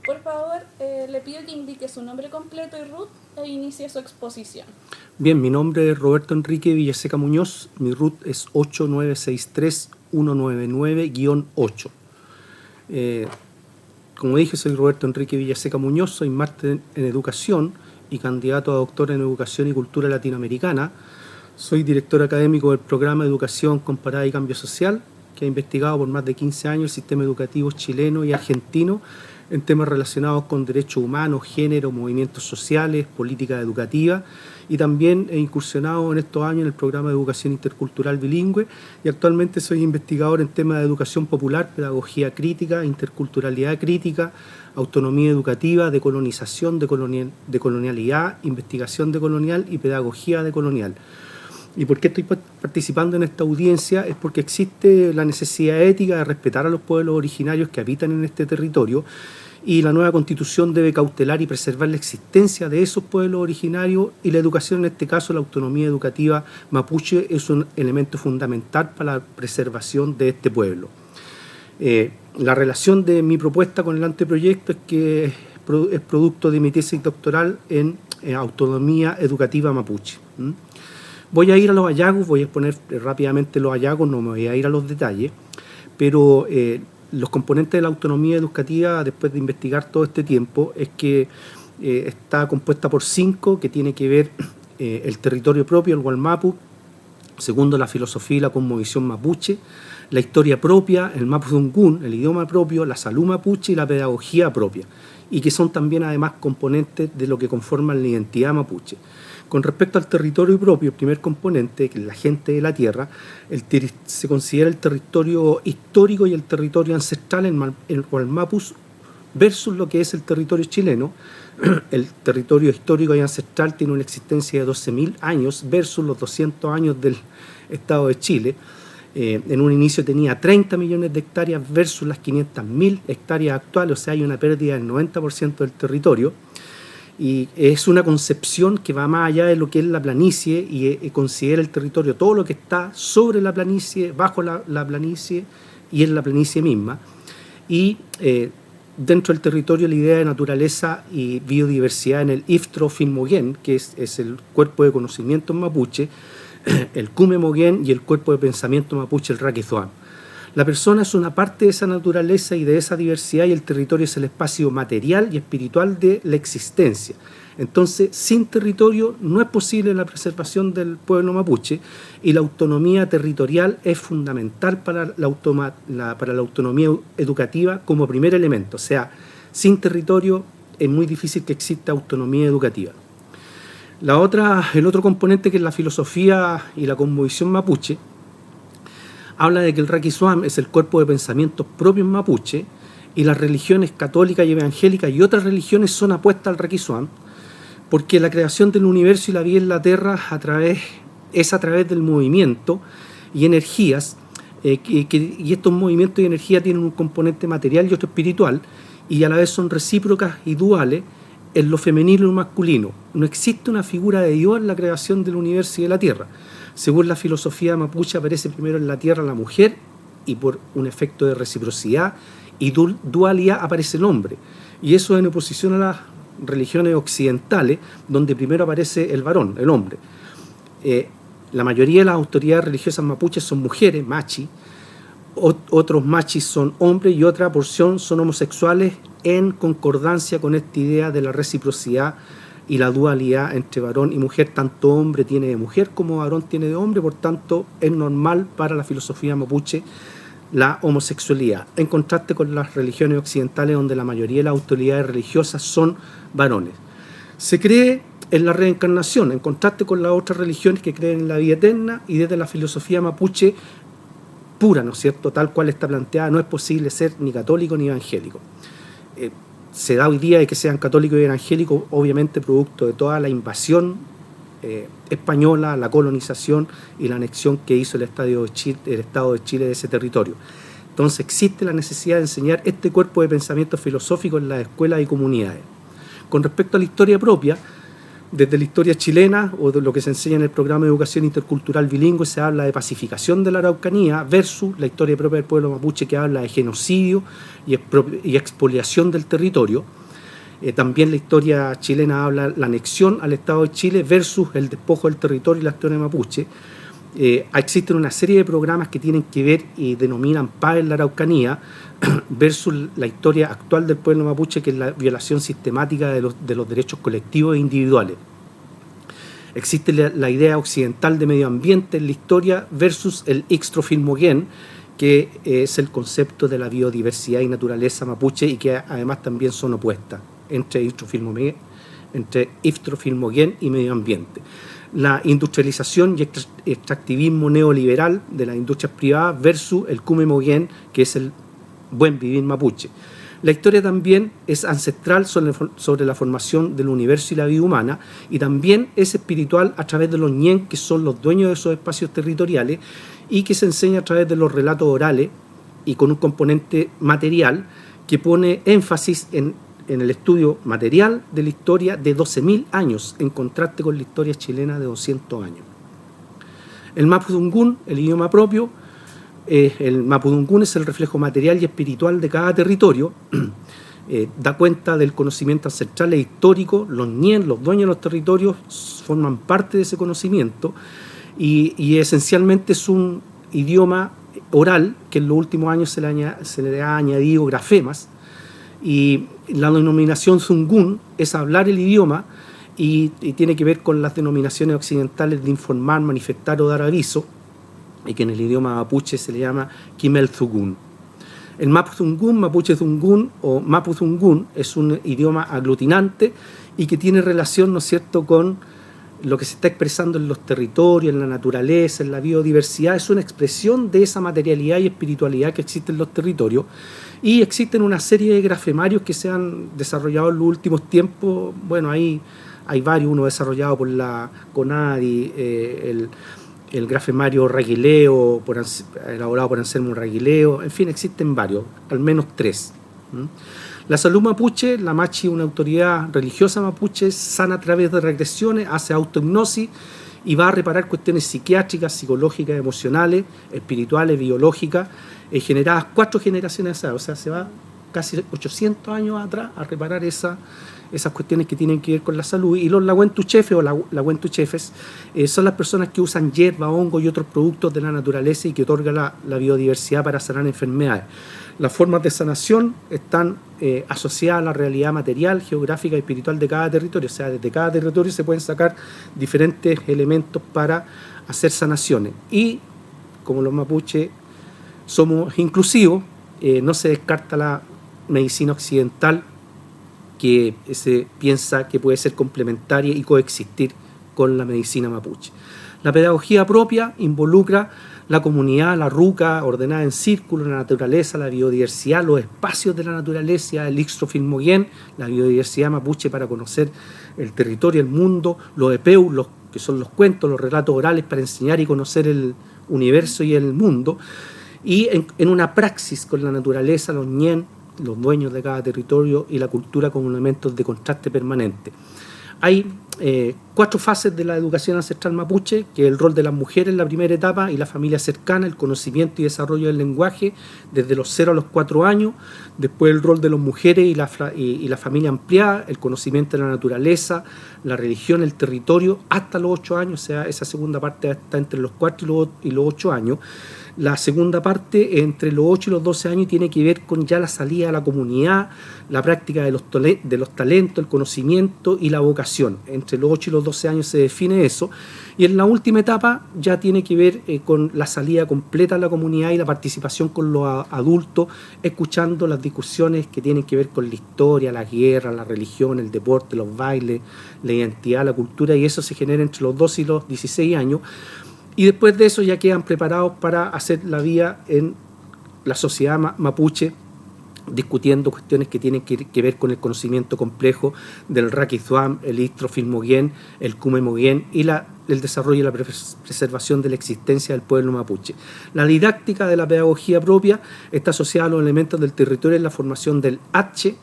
Por favor, le pido que indique su nombre completo y RUT e inicie su exposición. Bien, mi nombre es Roberto Enrique Villaseca Muñoz, mi RUT es 8963199-8. Como dije, soy Roberto Enrique Villaseca Muñoz, soy máster en Educación y candidato a doctor en Educación y Cultura Latinoamericana. Soy director académico del programa de Educación Comparada y Cambio Social, que ha investigado por más de 15 años el sistema educativo chileno y argentino en temas relacionados con derechos humanos, género, movimientos sociales, política educativa, y también he incursionado en estos años en el programa de Educación Intercultural Bilingüe, y actualmente soy investigador en temas de educación popular, pedagogía crítica, interculturalidad crítica, autonomía educativa, decolonización, decolonialidad, investigación decolonial y pedagogía decolonial. ¿Y por qué estoy participando en esta audiencia? Es porque existe la necesidad ética de respetar a los pueblos originarios que habitan en este territorio, y la nueva Constitución debe cautelar y preservar la existencia de esos pueblos originarios, y la educación, en este caso la autonomía educativa mapuche, es un elemento fundamental para la preservación de este pueblo. La relación de mi propuesta con el anteproyecto es que es producto de mi tesis doctoral en autonomía educativa mapuche. Voy a ir a los hallazgos, voy a exponer rápidamente los hallazgos, no me voy a ir a los detalles, pero los componentes de la autonomía educativa, después de investigar todo este tiempo, es que está compuesta por 5, que tiene que ver el territorio propio, el Gualmapu; segundo, la filosofía y la cosmovisión mapuche; la historia propia, el mapudungún, el idioma propio; la salud mapuche y la pedagogía propia, y que son también además componentes de lo que conforman la identidad mapuche. Con respecto al territorio propio, el primer componente, que es la gente de la tierra, se considera el territorio histórico y el territorio ancestral en el Gualmapus versus lo que es el territorio chileno. El territorio histórico y ancestral tiene una existencia de 12.000 años versus los 200 años del Estado de Chile. En un inicio tenía 30 millones de hectáreas versus las 500.000 hectáreas actuales, o sea, hay una pérdida del 90% del territorio. Y es una concepción que va más allá de lo que es la planicie, y considera el territorio todo lo que está sobre la planicie, bajo la planicie y en la planicie misma. Y dentro del territorio, la idea de naturaleza y biodiversidad en el Iftro Finmoguén, que es el cuerpo de conocimiento mapuche, el Cume Moguén, y el cuerpo de pensamiento mapuche, el Raquizoam. La persona es una parte de esa naturaleza y de esa diversidad, y el territorio es el espacio material y espiritual de la existencia. Entonces, sin territorio no es posible la preservación del pueblo mapuche, y la autonomía territorial es fundamental para la autonomía educativa como primer elemento. O sea, sin territorio es muy difícil que exista autonomía educativa. El otro componente, que es la filosofía y la cosmovisión mapuche, habla de que el Raquizoam es el cuerpo de pensamientos propios mapuche, y las religiones católicas y evangélicas y otras religiones son apuestas al Raquizoam, porque la creación del universo y la vida en la tierra es a través del movimiento y energías, y estos movimientos y energías tienen un componente material y otro espiritual, y a la vez son recíprocas y duales en lo femenino y lo masculino. No existe una figura de Dios en la creación del universo y de la tierra. Según la filosofía mapuche, aparece primero en la tierra la mujer, y por un efecto de reciprocidad y dualidad aparece el hombre. Y eso en oposición a las religiones occidentales, donde primero aparece el varón, el hombre. La mayoría de las autoridades religiosas mapuches son mujeres, machi; otros machis son hombres, y otra porción son homosexuales, en concordancia con esta idea de la reciprocidad y la dualidad entre varón y mujer. Tanto hombre tiene de mujer como varón tiene de hombre, por tanto es normal para la filosofía mapuche la homosexualidad, en contraste con las religiones occidentales, donde la mayoría de las autoridades religiosas son varones. Se cree en la reencarnación, en contraste con las otras religiones que creen en la vida eterna, y desde la filosofía mapuche pura, ¿no es cierto?, tal cual está planteada, no es posible ser ni católico ni evangélico. Se da hoy día de que sean católicos y evangélicos, obviamente producto de toda la invasión española, la colonización y la anexión que hizo el Estado de Chile de ese territorio. Entonces existe la necesidad de enseñar este cuerpo de pensamiento filosófico en las escuelas y comunidades. Con respecto a la historia propia, Desde la historia chilena o de lo que se enseña en el programa de educación intercultural bilingüe se habla de pacificación de la Araucanía versus la historia propia del pueblo mapuche, que habla de genocidio y expoliación del territorio. También la historia chilena habla de la anexión al Estado de Chile versus el despojo del territorio y la historia mapuche. Existen una serie de programas que tienen que ver y denominan paz en la Araucanía versus la historia actual del pueblo mapuche, que es la violación sistemática de los derechos colectivos e individuales. Existe la idea occidental de medio ambiente en la historia versus el Ixtrofilmoguén, que es el concepto de la biodiversidad y naturaleza mapuche, y que además también son opuestas entre Ixtrofilmoguén y medio ambiente. La industrialización y extractivismo neoliberal de las industrias privadas versus el Cumemoguén, que es el buen vivir mapuche. La historia también es ancestral sobre la formación del universo y la vida humana, y también es espiritual a través de los ñen, que son los dueños de esos espacios territoriales, y que se enseña a través de los relatos orales y con un componente material que pone énfasis en el estudio material de la historia de 12.000 años, en contraste con la historia chilena de 200 años. El mapudungún, el idioma propio, el mapudungún es el reflejo material y espiritual de cada territorio, da cuenta del conocimiento ancestral e histórico. Los ñen, los dueños de los territorios, forman parte de ese conocimiento, y esencialmente es un idioma oral que en los últimos años se le ha añadido grafemas, y la denominación zungún es hablar el idioma, y tiene que ver con las denominaciones occidentales de informar, manifestar o dar aviso, y que en el idioma mapuche se le llama Kimel-Zugún. El mapuzungún, mapuche-zungún o mapuzungún es un idioma aglutinante y que tiene relación, ¿no es cierto?, con lo que se está expresando en los territorios, en la naturaleza, en la biodiversidad. Es una expresión de esa materialidad y espiritualidad que existe en los territorios, y existen una serie de grafemarios que se han desarrollado en los últimos tiempos. Bueno, hay varios, uno desarrollado por la CONADI, el grafemario Raguileo, elaborado por Anselmo Raguileo. En fin, existen varios, al menos 3. La salud mapuche, la Machi, una autoridad religiosa mapuche, sana a través de regresiones, hace autohipnosis y va a reparar cuestiones psiquiátricas, psicológicas, emocionales, espirituales, biológicas, generadas 4 generaciones atrás. O sea, se va casi 800 años atrás a reparar esas cuestiones que tienen que ver con la salud. Y los lahuentuchefes o lahuentuchefes son las personas que usan hierba, hongo y otros productos de la naturaleza y que otorgan la biodiversidad para sanar enfermedades. Las formas de sanación están asociadas a la realidad material, geográfica y espiritual de cada territorio. O sea, desde cada territorio se pueden sacar diferentes elementos para hacer sanaciones. Y como los mapuches somos inclusivos, no se descarta la medicina occidental, que se piensa que puede ser complementaria y coexistir con la medicina mapuche. La pedagogía propia involucra la comunidad, la ruca, ordenada en círculo, la naturaleza, la biodiversidad, los espacios de la naturaleza, el Ixtrofilmoguén, la biodiversidad mapuche para conocer el territorio, el mundo, los epeu, que son los cuentos, los relatos orales para enseñar y conocer el universo y el mundo, y en una praxis con la naturaleza, los ñen, los dueños de cada territorio, y la cultura como elementos de contraste permanente. Hay 4 fases de la educación ancestral mapuche, que es el rol de las mujeres en la primera etapa y la familia cercana, el conocimiento y desarrollo del lenguaje desde los 0 a los 4 años, después el rol de las mujeres y la familia ampliada, el conocimiento de la naturaleza, la religión, el territorio, hasta los 8 años. O sea, esa segunda parte está entre los 4 y los 8 años. La segunda parte, entre los 8 y los 12 años, tiene que ver con ya la salida a la comunidad, la práctica de los talentos, el conocimiento y la vocación. Entre los 8 y los 12 años se define eso. Y en la última etapa ya tiene que ver con la salida completa a la comunidad y la participación con los adultos, escuchando las discusiones que tienen que ver con la historia, la guerra, la religión, el deporte, los bailes, la identidad, la cultura, y eso se genera entre los 12 y los 16 años. Y después de eso ya quedan preparados para hacer la vida en la sociedad mapuche, discutiendo cuestiones que tienen que ver con el conocimiento complejo del Raquizuam, el Ixtrofilmoguén, el Cumemoguén y el desarrollo y la preservación de la existencia del pueblo mapuche. La didáctica de la pedagogía propia está asociada a los elementos del territorio en la formación del H,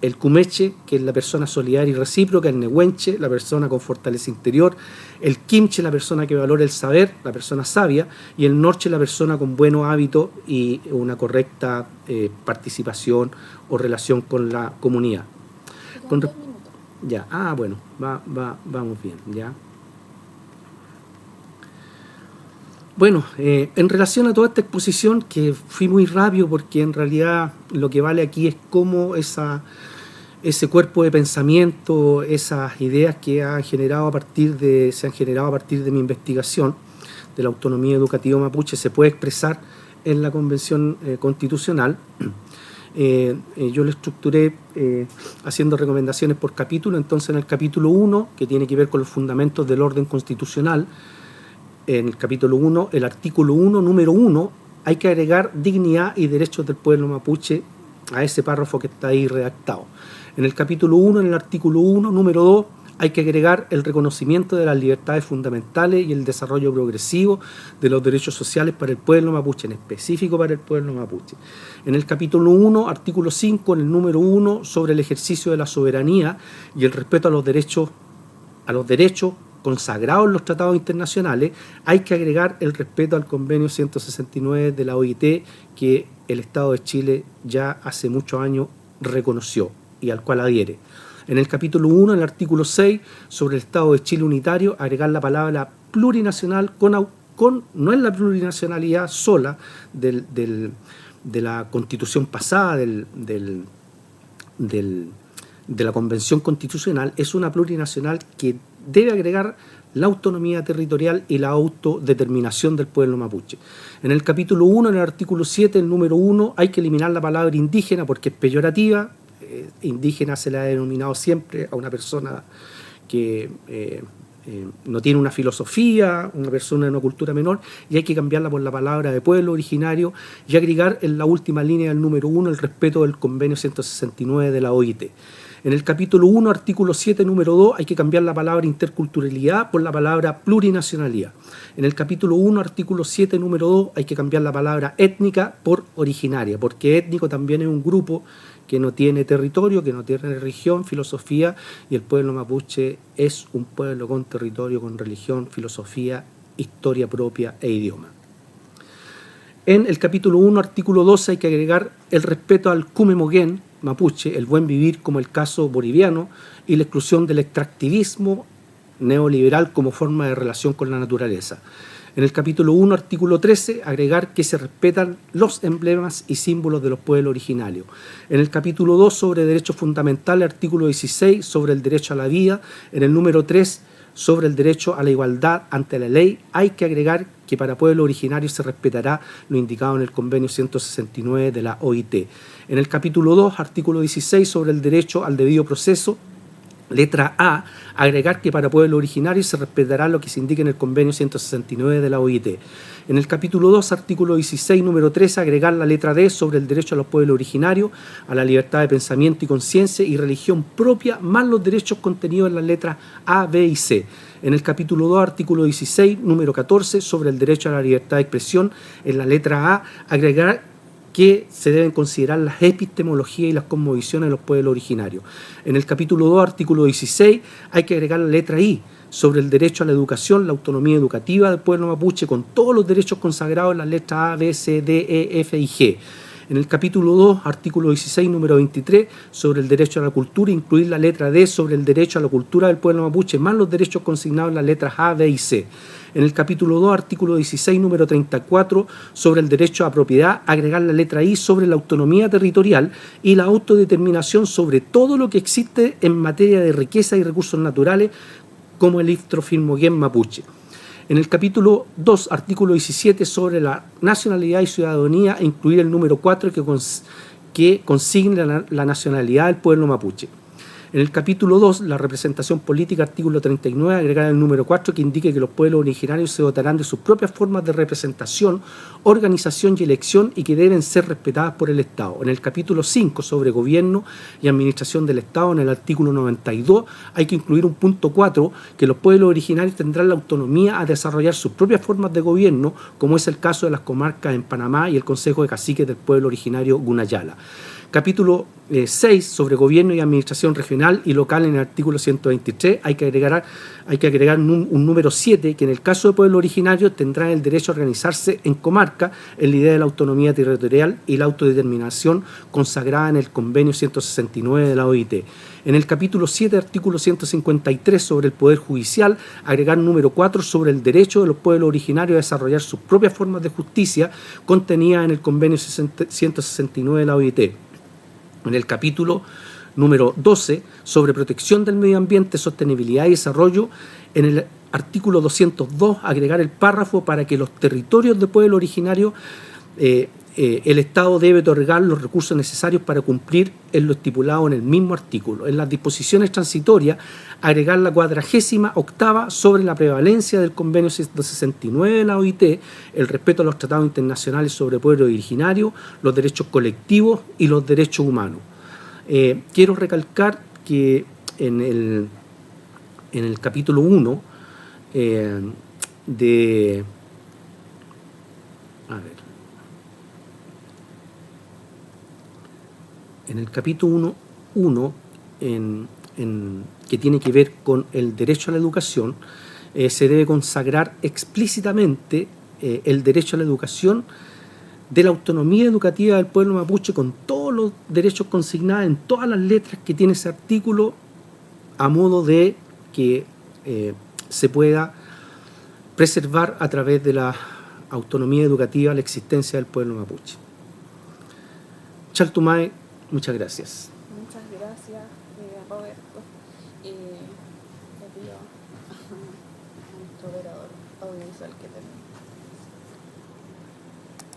el cumeche, que es la persona solidaria y recíproca, el nehuenche, la persona con fortaleza interior, el quimche, la persona que valora el saber, la persona sabia, y el norche, la persona con buenos hábitos y una correcta participación o relación con la comunidad. Con 2 minutos. Ya, bueno, vamos bien, ya. Bueno, en relación a toda esta exposición, que fui muy rápido porque en realidad lo que vale aquí es cómo ese cuerpo de pensamiento, esas ideas que se han generado a partir de mi investigación de la autonomía educativa mapuche se puede expresar en la Convención Constitucional. Yo lo estructuré haciendo recomendaciones por capítulo. Entonces, en el capítulo 1, que tiene que ver con los fundamentos del orden constitucional, en el capítulo 1, el artículo 1, número 1, hay que agregar dignidad y derechos del pueblo mapuche a ese párrafo que está ahí redactado. En el capítulo 1, en el artículo 1, número 2, hay que agregar el reconocimiento de las libertades fundamentales y el desarrollo progresivo de los derechos sociales para el pueblo mapuche, en específico para el pueblo mapuche. En el capítulo 1, artículo 5, en el número 1, sobre el ejercicio de la soberanía y el respeto a los derechos consagrados en los tratados internacionales, hay que agregar el respeto al convenio 169 de la OIT, que el Estado de Chile ya hace muchos años reconoció y al cual adhiere. En el capítulo 1, en el artículo 6, sobre el Estado de Chile unitario, agregar la palabra plurinacional no es la plurinacionalidad sola de la Constitución pasada, de la Convención Constitucional, es una plurinacional que debe agregar la autonomía territorial y la autodeterminación del pueblo mapuche. En el capítulo 1, en el artículo 7, el número 1, hay que eliminar la palabra indígena porque es peyorativa. Indígena se le ha denominado siempre a una persona que no tiene una filosofía, una persona de una cultura menor, y hay que cambiarla por la palabra de pueblo originario y agregar en la última línea del número 1 el respeto del convenio 169 de la OIT. En el capítulo 1, artículo 7, número 2, hay que cambiar la palabra interculturalidad por la palabra plurinacionalidad. En el capítulo 1, artículo 7, número 2, hay que cambiar la palabra étnica por originaria, porque étnico también es un grupo que no tiene territorio, que no tiene religión, filosofía, y el pueblo mapuche es un pueblo con territorio, con religión, filosofía, historia propia e idioma. En el capítulo 1, artículo 12, hay que agregar el respeto al kumemogen mapuche, el buen vivir como el caso boliviano, y la exclusión del extractivismo neoliberal como forma de relación con la naturaleza. En el capítulo 1, artículo 13, agregar que se respetan los emblemas y símbolos de los pueblos originarios. En el capítulo 2, sobre derechos fundamentales, artículo 16, sobre el derecho a la vida. En el número 3, sobre el derecho a la igualdad ante la ley, hay que agregar que para pueblos originarios se respetará lo indicado en el convenio 169 de la OIT. En el capítulo 2, artículo 16, sobre el derecho al debido proceso, letra A, agregar que para pueblos originarios se respetará lo que se indica en el convenio 169 de la OIT. En el capítulo 2, artículo 16, número 13, agregar la letra D sobre el derecho a los pueblos originarios, a la libertad de pensamiento y conciencia y religión propia, más los derechos contenidos en las letras A, B y C. En el capítulo 2, artículo 16, número 14, sobre el derecho a la libertad de expresión, en la letra A, agregar que se deben considerar las epistemologías y las cosmovisiones de los pueblos originarios. En el capítulo 2, artículo 16, hay que agregar la letra I sobre el derecho a la educación, la autonomía educativa del pueblo mapuche, con todos los derechos consagrados en las letras A, B, C, D, E, F y G. En el capítulo 2, artículo 16, número 23, sobre el derecho a la cultura, incluir la letra D sobre el derecho a la cultura del pueblo mapuche, más los derechos consignados en las letras A, B y C. En el capítulo 2, artículo 16, número 34, sobre el derecho a propiedad, agregar la letra I sobre la autonomía territorial y la autodeterminación sobre todo lo que existe en materia de riqueza y recursos naturales, como el Iftrofilmoguén mapuche. En el capítulo 2, artículo 17, sobre la nacionalidad y ciudadanía, incluir el número 4 que consigna la nacionalidad del pueblo mapuche. En el capítulo 2, la representación política, artículo 39, agregar el número 4 que indique que los pueblos originarios se dotarán de sus propias formas de representación, organización y elección y que deben ser respetadas por el Estado. En el capítulo 5, sobre gobierno y administración del Estado, en el artículo 92, hay que incluir un punto 4 que los pueblos originarios tendrán la autonomía a desarrollar sus propias formas de gobierno, como es el caso de las comarcas en Panamá y el Consejo de Caciques del pueblo originario Gunayala. Capítulo 6 sobre gobierno y administración regional y local en el artículo 123 hay que agregar un número 7 que en el caso de pueblo originario tendrán el derecho a organizarse en comarca en la idea de la autonomía territorial y la autodeterminación consagrada en el convenio 169 de la OIT. En el capítulo 7, artículo 153 sobre el poder judicial, agregar número 4 sobre el derecho de los pueblos originarios a desarrollar sus propias formas de justicia contenidas en el convenio 169 de la OIT. En el capítulo número 12, sobre protección del medio ambiente, sostenibilidad y desarrollo, en el artículo 202, agregar el párrafo para que los territorios de pueblo originario, el Estado debe otorgar los recursos necesarios para cumplir en lo estipulado en el mismo artículo. En las disposiciones transitorias, agregar la 48ª sobre la prevalencia del convenio 169 de la OIT, el respeto a los tratados internacionales sobre pueblo originario, los derechos colectivos y los derechos humanos. Quiero recalcar que en el capítulo 1 en el capítulo 1 que tiene que ver con el derecho a la educación, se debe consagrar explícitamente el derecho a la educación de la autonomía educativa del pueblo mapuche con todos los derechos consignados en todas las letras que tiene ese artículo, a modo de que se pueda preservar a través de la autonomía educativa la existencia del pueblo mapuche. Chaltumay, muchas gracias. Muchas gracias, Roberto. Le pido a nuestro operador audiovisual que termine.